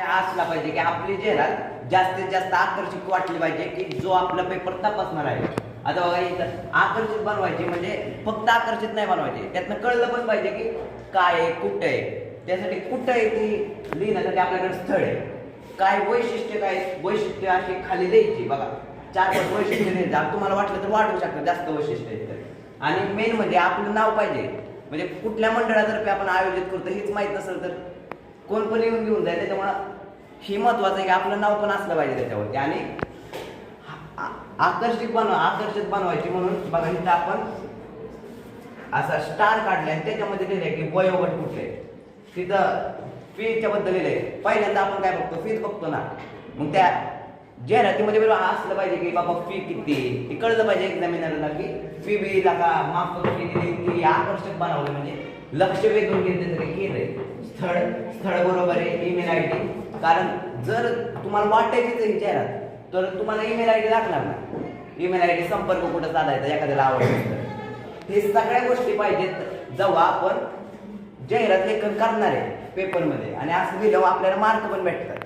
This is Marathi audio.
असला पाहिजे की आपली जाहिरात जास्तीत जास्त आकर्षक वाटली पाहिजे की जो आपला पेपर तपासणार आहे. आता बघा इथं आकर्षित बनवायची म्हणजे फक्त आकर्षित नाही बनवायचे, त्यातनं कळलं पण पाहिजे की काय आहे, कुठं आहे. त्यासाठी कुठं आहे ती लिहिण्यासाठी आपल्याकडे स्थळ आहे. काय वैशिष्ट्य, काय वैशिष्ट्य अशी खाली द्यायची बघा. 4-5 वैशिष्ट्य द्यायचं. तुम्हाला वाटलं तर वाढवू शकता जास्त वैशिष्ट्य आहेत तर. आणि मेन म्हणजे आपलं नाव पाहिजे. म्हणजे कुठल्या मंडळातर्फे आपण आयोजित करतो हेच माहीत नसेल तर कोण पण येऊन घेऊन जाईल. त्याच्यामुळं ही महत्वाचं आहे की आपलं नाव पण असलं पाहिजे त्याच्यावरती. आणि आकर्षित बनवायची म्हणून बघा इथं आपण असा स्टार काढलाय आणि त्याच्यामध्ये लिहिलंय की वयोगट कुठले. तिथं फीच्या बद्दल लिहिलंय. पहिल्यांदा आपण काय बघतो, फीच बघतो ना. मग त्या जाहिरातीमध्ये असलं पाहिजे की बाबा फी किती हे कळलं पाहिजे एक्झामिनरला की फी बी का माफ फी दिली ती आकर्षक बनवलं म्हणजे लक्ष वेधून घेतलं तरी केलंय. स्थळ बरोबर आहे, ईमेल आय डी. कारण जर तुम्हाला वाटायचीच ही जाहिरात तर तुम्हाला ईमेल आय डी लागणार ना. ईमेल आय डी, संपर्क कुठं साधायचा एखाद्याला आवडतं हे सगळ्या गोष्टी पाहिजेत जेव्हा आपण जाहिरात लेखन करणार आहे पेपरमध्ये. आणि असं दिल्यावर आपल्याला मार्क पण भेटतात.